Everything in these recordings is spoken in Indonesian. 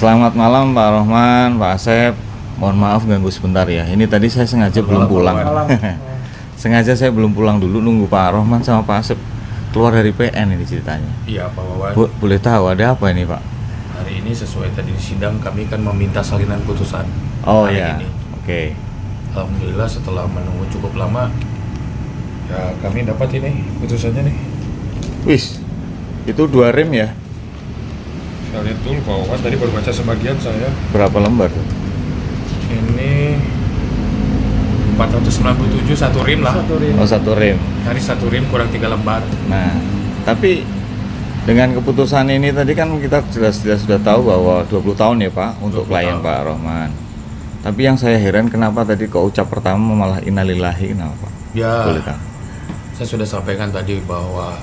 Selamat malam Pak Rohman, Pak Asep. Mohon maaf ganggu sebentar ya. Ini tadi saya sengaja belum pulang. Sengaja saya belum pulang dulu, nunggu Pak Rohman sama Pak Asep keluar dari PN ini ceritanya. Iya Pak Wawan. Boleh tahu ada apa ini Pak? Hari ini sesuai tadi di sidang kami kan meminta salinan putusan. Oh hari ya, ini. oke. Alhamdulillah setelah menunggu cukup lama, ya kami dapat ini putusannya nih. Wis, itu 2 rem ya? Saya lihat dulu Pak Wawan, tadi baru baca sebagian saya. Berapa lembar? Ini 497 satu rim lah. Oh 1 rem. Hari 1 rim kurang 3 lembar. Nah, tapi dengan keputusan ini tadi kan kita jelas sudah tahu bahwa 20 tahun ya Pak untuk klien Pak Rohman. Tapi yang saya heran kenapa tadi kok ucap pertama malah innalillahi, kenapa Pak? Ya, Boleh tahu? saya sudah sampaikan tadi bahwa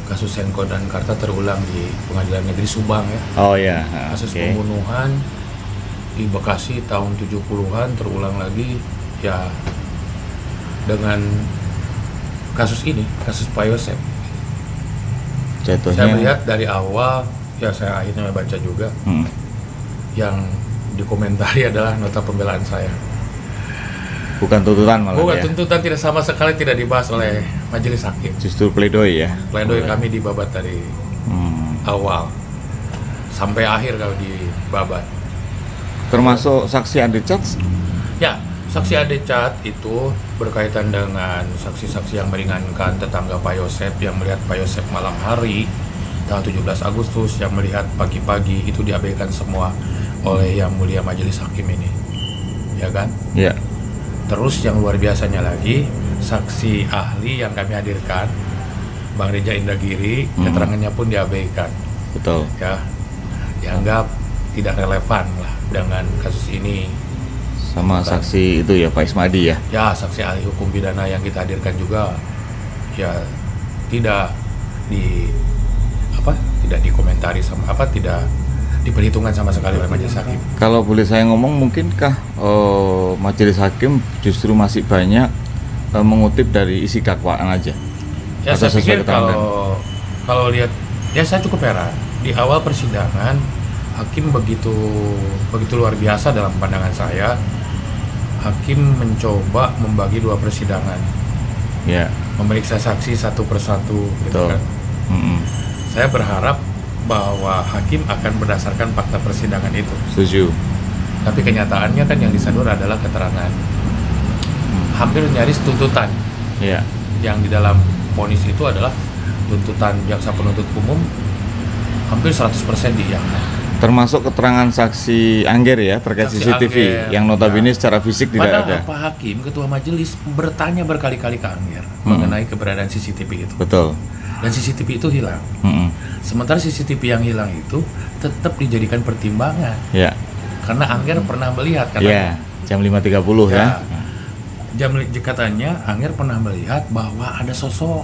kasus Senko dan Karta terulang di Pengadilan Negeri Subang ya. Oh ya, Kasus oke. pembunuhan di Bekasi tahun 70-an terulang lagi ya dengan kasus ini, kasus Pak Yosep. Jatuhnya. Saya melihat dari awal, ya saya akhirnya baca juga, yang dikomentari adalah nota pembelaan saya. Bukan tuntutan malah Bukan ya. tuntutan, tidak sama sekali tidak dibahas oleh majelis hakim. Justru pledoi ya. Pledoi kami dibabat dari awal sampai akhir kalau dibabat. Termasuk saksi Adecat. Ya, saksi Adecat itu berkaitan dengan saksi-saksi yang meringankan, tetangga Pak Yosep yang melihat Pak Yosep malam hari tanggal 17 Agustus, yang melihat pagi-pagi, itu diabaikan semua oleh Yang Mulia Majelis Hakim ini. Ya kan? Ya. Terus yang luar biasanya lagi, saksi ahli yang kami hadirkan, Bang Reja Indragiri, keterangannya pun diabaikan. Betul. Ya, dianggap tidak relevan lah dengan kasus ini. Sama saksi itu ya Pak Ismadi ya. Ya, saksi ahli hukum pidana yang kita hadirkan juga ya tidak tidak dikomentari sama tidak diperhitungkan sama sekali oleh majelis hakim. Kalau boleh saya ngomong, mungkinkah majelis hakim justru masih banyak mengutip dari isi dakwaan aja? Ya, Atau saya pikir keterangan? kalau lihat, ya saya cukup heran di awal persidangan hakim begitu luar biasa dalam pandangan saya. Hakim mencoba membagi 2 persidangan, Ya. memeriksa saksi satu persatu, gitu Betul. kan. Saya berharap bahwa hakim akan berdasarkan fakta persidangan itu. Setuju. Tapi kenyataannya kan yang disadur adalah keterangan. Hampir nyaris tuntutan. Ya. Yang di dalam vonis itu adalah tuntutan jaksa penuntut umum hampir 100% diiyakan. Termasuk keterangan saksi Angger ya terkait Saksi CCTV Angger, yang notabene ya. secara fisik tidak Padahal ada. Pak Hakim, Ketua Majelis, bertanya berkali-kali ke Angger mengenai keberadaan CCTV itu. Betul. Dan CCTV itu hilang. Sementara CCTV yang hilang itu tetap dijadikan pertimbangan. Ya. Karena Angger pernah melihat Ya. katanya. Jam 5.30 ya. Katanya Angger pernah melihat bahwa ada sosok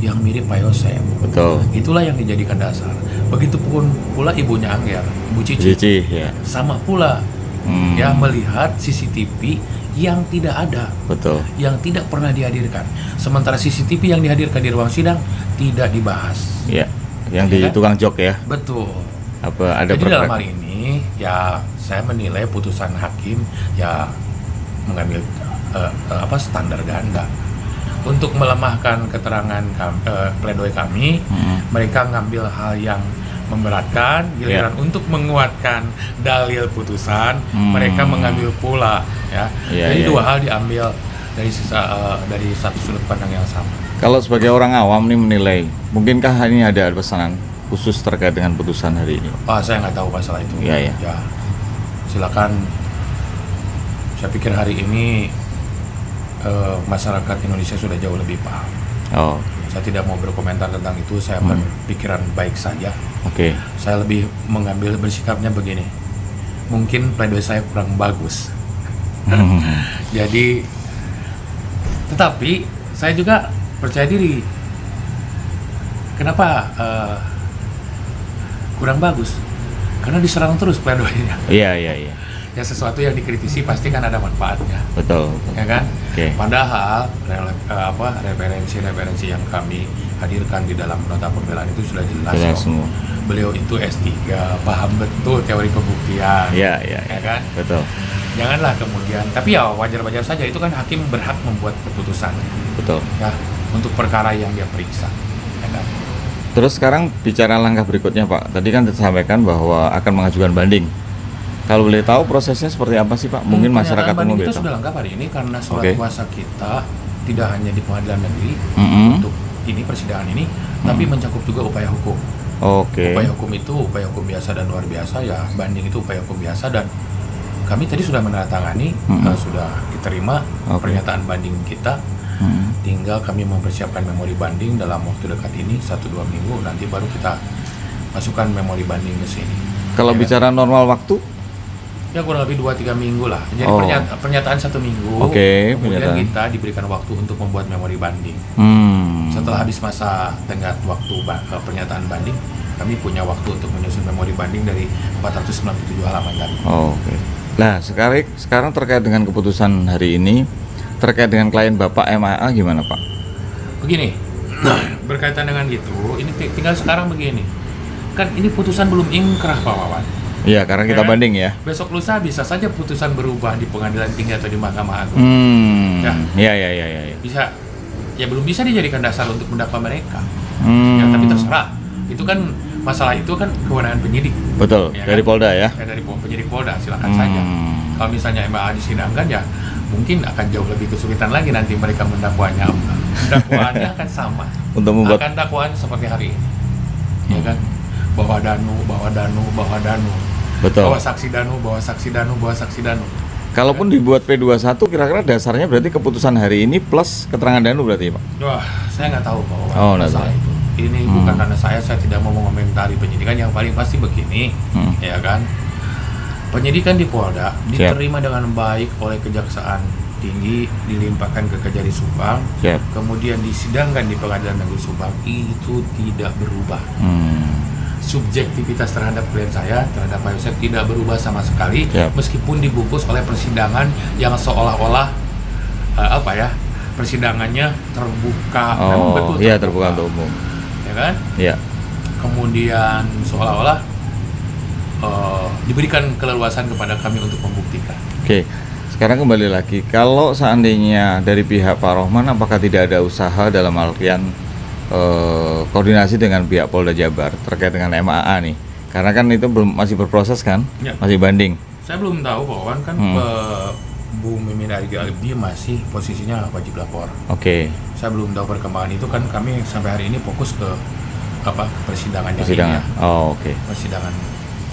yang mirip Pak Yosep. Betul. Itulah yang dijadikan dasar. Begitupun pula ibunya Angger, Ibu Cici. Cici ya. Sama pula ya melihat CCTV yang tidak ada, Betul. yang tidak pernah dihadirkan. Sementara CCTV yang dihadirkan di ruang sidang tidak dibahas. Ya. Yang di Ya kan? tukang jok ya. Betul. Apa ada Jadi dalam perpres- hal ini ya saya menilai putusan hakim ya mengambil standar ganda. Untuk melemahkan keterangan pledoi kami, mereka ngambil hal yang memberatkan, giliran untuk menguatkan dalil putusan, mereka mengambil pula ya. Jadi dua hal diambil dari satu sudut pandang yang sama. Kalau sebagai orang awam nih menilai, mungkinkah ini ada pesanan khusus terkait dengan putusan hari ini? Saya nggak tahu masalah itu. Iya. Ya, silakan. Saya pikir hari ini masyarakat Indonesia sudah jauh lebih paham. Oh. Saya tidak mau berkomentar tentang itu. Saya berpikiran baik saja. Oke. Saya lebih mengambil bersikapnya begini. Mungkin pledoi saya kurang bagus. Jadi, tetapi saya juga percaya diri. Kenapa kurang bagus? Karena diserang terus pledoinya. Iya. ya sesuatu yang dikritisi pasti kan ada manfaatnya, Betul. ya kan? Oke. Padahal referensi yang kami hadirkan di dalam nota pembelaan itu sudah jelas Jelas kok. semua. Beliau itu S3, paham betul teori pembuktian, Iya, ya kan? betul. Janganlah kemudian, tapi ya wajar-wajar saja, itu kan hakim berhak membuat keputusan Betul. ya untuk perkara yang dia periksa, ya kan? Terus sekarang bicara langkah berikutnya Pak. Tadi kan disampaikan bahwa akan mengajukan banding. Kalau boleh tahu prosesnya seperti apa sih Pak? Mungkin masyarakat pernyataan banding umum kita gitu. sudah lengkap hari ini karena surat Oke. kuasa kita tidak hanya di pengadilan negeri Mm-mm. untuk ini persidangan ini, tapi mencakup juga upaya hukum. Oke. Upaya hukum itu upaya hukum biasa dan luar biasa, ya banding itu upaya hukum biasa, dan kami tadi sudah menandatangani, sudah diterima Oke. pernyataan banding kita. Mm. Tinggal kami mempersiapkan memori banding dalam waktu dekat ini 1-2 minggu, nanti baru kita masukkan memori banding ke sini. Kalau Ya, bicara normal waktu, ya kurang lebih 2-3 minggu lah. Jadi Oh. pernyataan 1 minggu. Oke, Kemudian pernyataan. kita diberikan waktu untuk membuat memori banding. Setelah habis masa tenggat waktu pernyataan banding, kami punya waktu untuk menyusun memori banding dari 497 halaman tadi. Oke. Nah, sekarang terkait dengan keputusan hari ini, terkait dengan klien Bapak MAA gimana Pak? Begini, berkaitan dengan itu, ini tinggal sekarang begini. Kan ini putusan belum ingkrah Pak Wawan. Iya, karena kita Ya. banding ya. Besok lusa bisa saja putusan berubah di pengadilan tinggi atau di Mahkamah Agung. Ya. Ya. Bisa, ya belum bisa dijadikan dasar untuk mendakwa mereka. Hmm. Ya, tapi terserah. Itu kan masalah itu kan kewenangan penyidik. Betul, Ya dari kan? Polda ya. Ya, dari penyidik Polda, silakan saja. Kalau misalnya MAA disidangkan, ya mungkin akan jauh lebih kesulitan lagi nanti mereka mendakwanya. Dakwaannya akan sama. Untuk membuat Akan dakwaan seperti hari ini. Ya kan? Bawa danu. betul. Bawa saksi danu. Kalaupun dibuat P21 kira-kira dasarnya berarti keputusan hari ini plus keterangan Danu berarti Pak. Wah, saya nggak tahu Pak Wawan Oh, nggak masalah tahu. itu. Ini bukan karena saya tidak mau mengomentari penyidikan. Yang paling pasti begini, ya kan? Penyidikan di Polda diterima dengan baik oleh Kejaksaan Tinggi, dilimpahkan ke Kejari Subang, Siap. kemudian disidangkan di Pengadilan Negeri Subang, itu tidak berubah. Subjektivitas terhadap klien saya, terhadap Pak Yosef tidak berubah sama sekali, Siap. meskipun dibungkus oleh persidangan yang seolah-olah persidangannya terbuka. Memang betul Iya, terbuka untuk umum. ya kan? Iya. Kemudian seolah-olah diberikan keleluasan kepada kami untuk membuktikan. Oke. Sekarang kembali lagi, kalau seandainya dari pihak Pak Rohman apakah tidak ada usaha dalam artian koordinasi dengan pihak Polda Jabar terkait dengan MAA nih? Karena kan itu masih berproses kan? Ya. Masih banding. Saya belum tahu Pak Wawan, kan Bu Mimin Arigi masih posisinya wajib lapor. Oke. Saya belum tahu perkembangan itu, kan kami sampai hari ini fokus ke persidangannya Persidangan. ini ya. Oke. Persidangan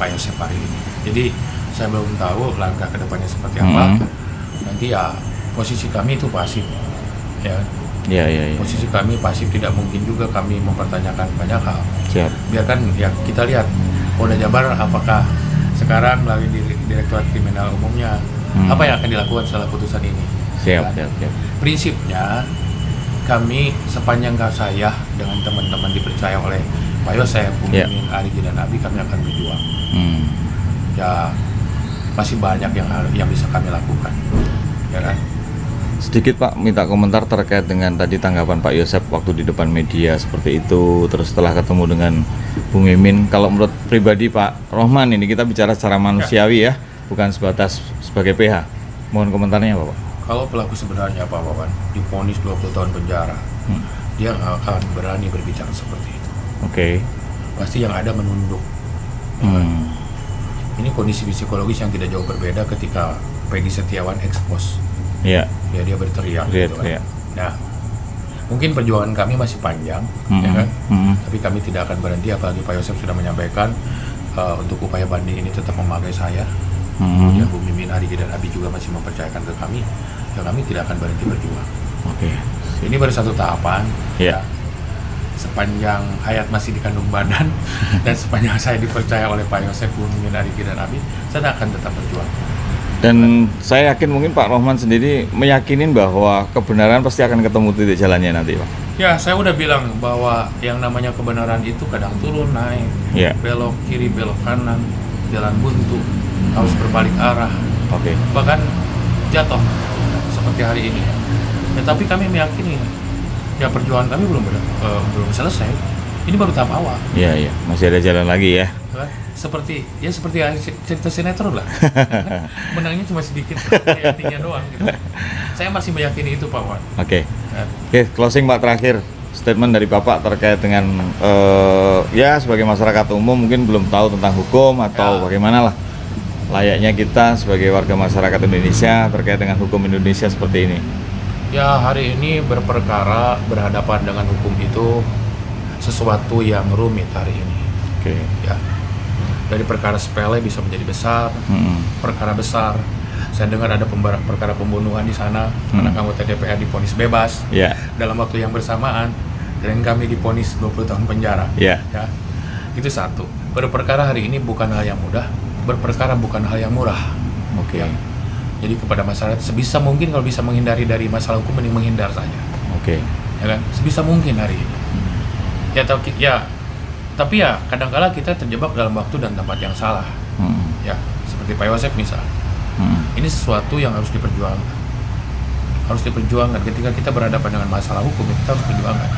Pak Yosef hari ini. Jadi saya belum tahu langkah kedepannya seperti apa. Nanti ya posisi kami itu pasif, ya. Iya. Posisi kami pasif, tidak mungkin juga kami mempertanyakan banyak hal. Siap. Biarkan ya kita lihat Polda Jabar apakah sekarang melalui Direktorat Kriminal Umumnya apa yang akan dilakukan setelah putusan ini. Siap. Prinsipnya kami sepanjang saya dengan teman-teman dipercaya oleh Pak Yosef, Bu Mimin, Arigi dan Abi, kami akan berjuang. Ya masih banyak yang bisa kami lakukan, ya kan? Sedikit Pak, minta komentar terkait dengan tadi tanggapan Pak Yosef waktu di depan media seperti itu, terus setelah ketemu dengan Bu Mimin. Kalau menurut pribadi Pak Rohman, ini kita bicara secara manusiawi ya, bukan sebatas sebagai PH. Mohon komentarnya Bapak. Kalau pelaku sebenarnya Pak Wawan divonis 20 tahun penjara, dia nggak akan berani berbicara seperti itu. Oke. Pasti yang ada menunduk. Ini kondisi psikologis yang tidak jauh berbeda ketika Peggy Setiawan expose. Iya. Ya dia berteriak. Gitu kan. Nah, mungkin perjuangan kami masih panjang, ya kan? Tapi kami tidak akan berhenti, apalagi Pak Yosef sudah menyampaikan untuk upaya banding ini tetap memakai saya. Kemudian Bu Mimin, Arigi dan Abi juga masih mempercayakan ke kami, ya kami tidak akan berhenti berjuang. Oke. Ini baru satu tahapan. Iya. Sepanjang hayat masih dikandung badan dan sepanjang saya dipercaya oleh Pak Yosef, Bu Mimin, Arigi dan Abi, saya akan tetap berjuang. Dan saya yakin mungkin Pak Rohman sendiri meyakinin bahwa kebenaran pasti akan ketemu titik jalannya nanti Pak. Ya, saya udah bilang bahwa yang namanya kebenaran itu kadang turun naik, belok kiri, belok kanan, jalan buntu, harus berbalik arah, Oke. bahkan jatuh seperti hari ini. Ya, tapi kami meyakini ya perjuangan kami belum selesai. Ini baru tahap awal. Iya, masih ada jalan lagi ya. Kan? Seperti cerita sinetron lah. Menangnya cuma sedikit, endingnya doang gitu. Saya masih meyakini itu, Pak Wan. Oke. Ya. Oke, closing Pak terakhir. Statement dari Bapak terkait dengan ya sebagai masyarakat umum mungkin belum tahu tentang hukum atau bagaimana lah layaknya kita sebagai warga masyarakat Indonesia terkait dengan hukum Indonesia seperti ini. Ya, hari ini berperkara berhadapan dengan hukum itu sesuatu yang rumit hari ini. Oke. Ya, dari perkara sepele bisa menjadi besar, perkara besar. Saya dengar ada perkara pembunuhan di sana, anak anggota DPR divonis bebas dalam waktu yang bersamaan, dan kami divonis 20 tahun penjara. Ya, itu satu. Berperkara hari ini bukan hal yang mudah, berperkara bukan hal yang murah. Oke. Ya. Jadi kepada masyarakat sebisa mungkin kalau bisa menghindari dari masalah hukum, mending menghindar saja. Oke. Ya kan, sebisa mungkin hari ini. Tapi ya kadang-kala kita terjebak dalam waktu dan tempat yang salah. Ya, seperti Pak Yosep misal. Ini sesuatu yang harus diperjuangkan. Harus diperjuangkan ketika kita berhadapan dengan masalah hukum, kita harus perjuangkan.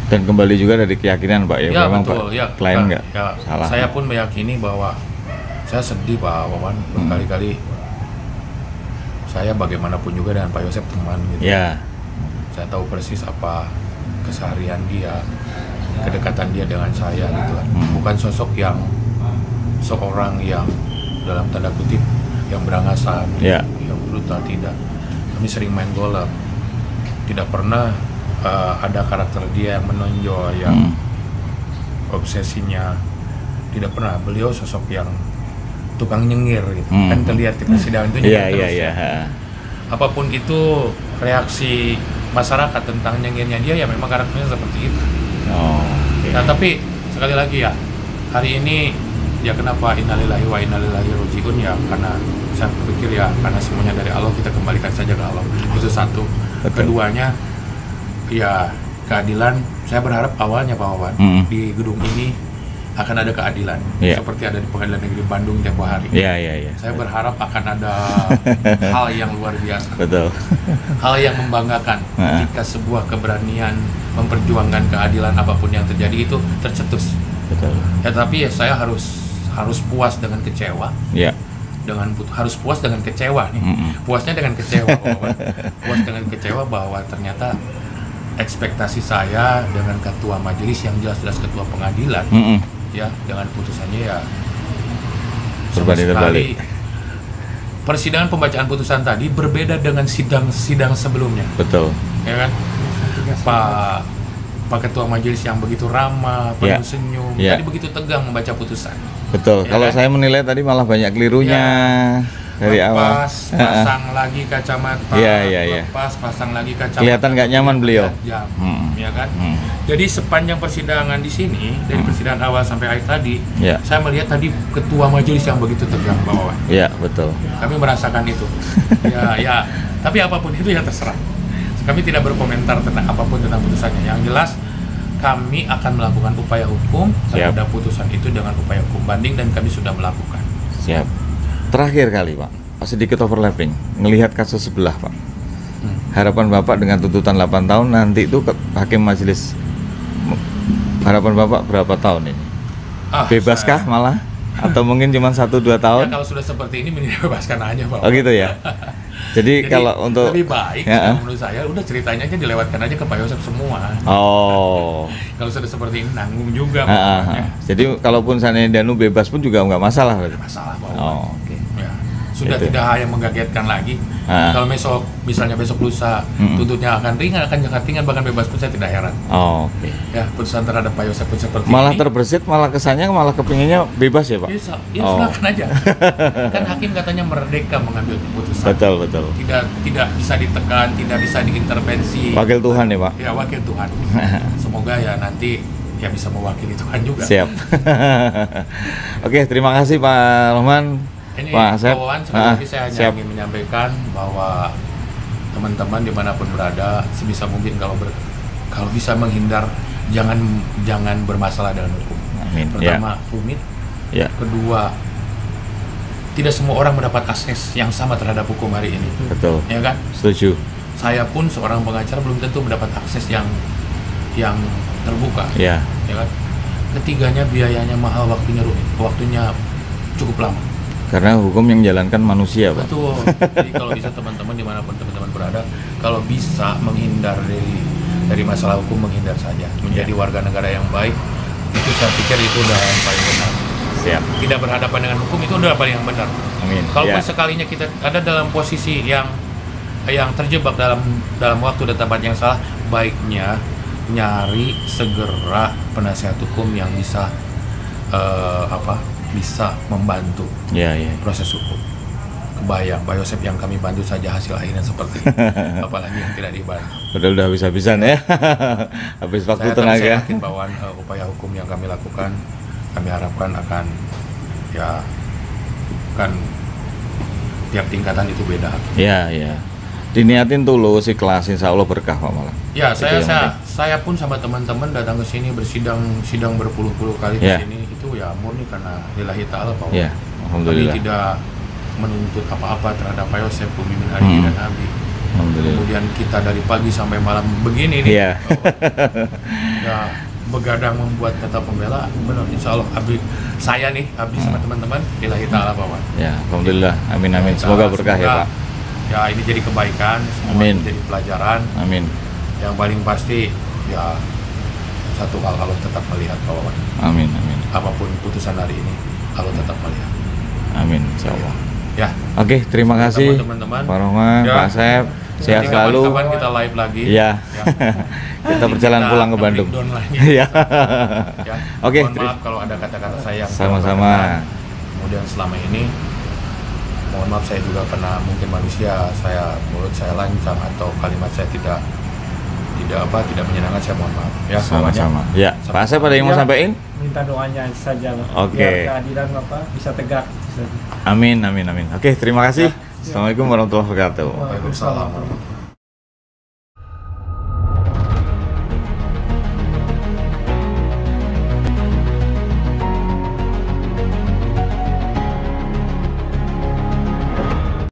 Dan kembali juga dari keyakinan Pak ya, memang betul, Pak klien nggak salah. Saya pun meyakini bahwa saya sedih Pak Wawan berkali-kali. Saya bagaimanapun juga dengan Pak Yosep teman gitu. Ya. Saya tahu persis apa keseharian dia, kedekatan dia dengan saya gitu kan. Bukan sosok yang seorang yang dalam tanda kutip yang berangasan, yang brutal, tidak. Kami sering main golf, tidak pernah ada karakter dia yang menonjol, yang obsesinya, tidak pernah. Beliau sosok yang tukang nyengir gitu, kan terlihat di persidangan itu nyengir terus. Apapun itu reaksi masyarakat tentang nyengirnya dia, ya memang karakternya seperti itu. Nah, tapi sekali lagi ya, hari ini ya kenapa innalillahi wa inna ilaihi raji'un, ya karena saya pikir ya karena semuanya dari Allah, kita kembalikan saja ke Allah. Itu satu. Keduanya ya keadilan. Saya berharap awalnya Pak Wawan di gedung ini akan ada keadilan seperti ada di Pengadilan Negeri Bandung tempo hari. Saya berharap akan ada hal yang luar biasa. Betul. Hal yang membanggakan ketika sebuah keberanian memperjuangkan keadilan apapun yang terjadi itu tercetus. Betul. Ya, tapi ya saya harus puas dengan kecewa. Harus puas dengan kecewa nih. Puasnya dengan kecewa, puas dengan kecewa bahwa ternyata ekspektasi saya dengan ketua majelis yang jelas-jelas ketua pengadilan, ya dengan putusannya ya berbanding terbalik. Persidangan pembacaan putusan tadi berbeda dengan sidang sebelumnya. Betul. Ya kan, Pak Ketua Majelis yang begitu ramah, penuh senyum, tadi begitu tegang membaca putusan. Betul. Kalau saya menilai tadi malah banyak kelirunya dari awal. Pasang lagi kacamata. Lepas, pasang lagi kacamata. Kelihatan nggak nyaman beliau. Ya kan. Jadi sepanjang persidangan di sini, dari persidangan awal sampai akhir tadi, saya melihat tadi Ketua Majelis yang begitu tegang, Pak Wawan. Iya, betul. Kami merasakan itu. Tapi apapun itu ya terserah. Kami tidak berkomentar tentang apapun tentang putusannya. Yang jelas kami akan melakukan upaya hukum terhadap putusan itu dengan upaya hukum banding, dan kami sudah melakukan. Siap. Terakhir kali Pak, sedikit overlapping, ngelihat kasus sebelah Pak. Harapan Bapak dengan tuntutan 8 tahun nanti itu hakim majelis, harapan Bapak berapa tahun ini? Bebaskah malah? Atau mungkin cuma 1-2 tahun? Ya, kalau sudah seperti ini mending bebaskan aja Pak. Oh gitu ya? Jadi kalau untuk lebih baik menurut saya udah ceritanya aja dilewatkan aja ke Pak Yosep semua. Kalau sudah seperti ini nanggung juga. Jadi kalaupun seandainya Danu bebas pun juga nggak masalah. Masalah Pak. Ya. Sudah itu. Tidak hal yang menggagetkan lagi. Kalau misalnya besok lusa tuntutnya akan ringan, akan sangat ringan, bahkan bebas pun saya tidak heran. Ya, putusan terhadap Pak Yosep pun seperti malah ini. Terbersit, malah kesannya malah kepinginnya bebas ya Pak? Bisa, ya silakan aja. Kan hakim katanya merdeka mengambil keputusan. Betul. Tidak bisa ditekan, tidak bisa diintervensi. Wakil Tuhan ya Pak? Ya, wakil Tuhan. Semoga ya nanti ya bisa mewakili Tuhan juga. Siap. Oke, terima kasih Pak Rohman. Ini Pak Wawan, sekali lagi saya hanya ingin menyampaikan bahwa teman-teman dimanapun berada, sebisa mungkin kalau bisa menghindar, jangan bermasalah dengan hukum. Amin. Pertama, rumit. Kedua, tidak semua orang mendapat akses yang sama terhadap hukum hari ini, Betul. ya kan? Setuju. Saya pun seorang pengacara belum tentu mendapat akses yang terbuka, Ya. ya kan? Ketiganya biayanya mahal, waktunya rumit, waktunya cukup lama. Karena hukum yang jalankan manusia, Pak. Betul. Jadi kalau bisa teman-teman dimanapun teman-teman berada, kalau bisa menghindar dari masalah hukum, menghindar saja, menjadi warga negara yang baik. Itu saya pikir itu udah yang paling benar. Siap. Tidak berhadapan dengan hukum itu udah paling yang benar. Amin. Kalaupun Ya. sekalinya kita ada dalam posisi yang terjebak dalam waktu dan tempat yang salah, baiknya nyari segera penasihat hukum yang bisa bisa membantu Ya, ya. proses hukum. Kebayang Pak Yosep yang kami bantu saja hasil akhirnya seperti ini, apalagi yang tidak dibantu. Udah habis-habisan ya. Habis waktu Saya tenaga. yakin bahwa upaya hukum yang kami lakukan, kami harapkan akan tiap tingkatan itu beda. Ya, ya. Diniatin tulus, ikhlas, insya Allah berkah, Pak, malah. Ya, Itu yang penting. saya pun sama teman-teman datang ke sini sidang berpuluh-puluh kali Ya. di sini itu ya murni karena lillahi ta'ala bahwa Ya, kami alhamdulillah. tidak menuntut apa-apa terhadap Pak Yosep, pemimpin hari ini dan Abi. Alhamdulillah. Kemudian kita dari pagi sampai malam begini nih. Iya. Ya, begadang membuat kata pembela, benar insya Allah saya sama teman-teman lillahi ta'ala bahwa Ya, alhamdulillah. Amin amin. Semoga berkah ya, Pak. Ya, ini jadi kebaikan, semua Amin. jadi pelajaran. Amin. Yang paling pasti ya satu hal, Allah tetap melihat bahwa Amin amin. apapun putusan hari ini Allah tetap melihat. Amin, insya Allah. Ya, Oke, terima kasih teman-teman. Pak Rohman, Ya. Pak Asep. Sehat Nanti selalu. kapan-kapan kita live lagi. Iya. Ya. Kita berjalan pulang ke Bandung. nge-breakdown lagi. Iya. Ya. Oke, Mohon maaf kalau ada kata-kata saya yang Sama-sama. kurang berkenan. Kemudian selama ini mohon maaf saya juga karena mungkin manusia, mulut saya lancang atau kalimat saya tidak menyenangkan, saya mohon maaf. Ya, Sama-sama. semuanya. Ya, Pak Asep ada yang mau Ya. sampaikan? Minta doanya saja Pak. Oke. Biar keadilan Bapak bisa tegak. Amin amin amin. Oke, terima kasih. Assalamualaikum warahmatullahi wabarakatuh. Waalaikumsalam.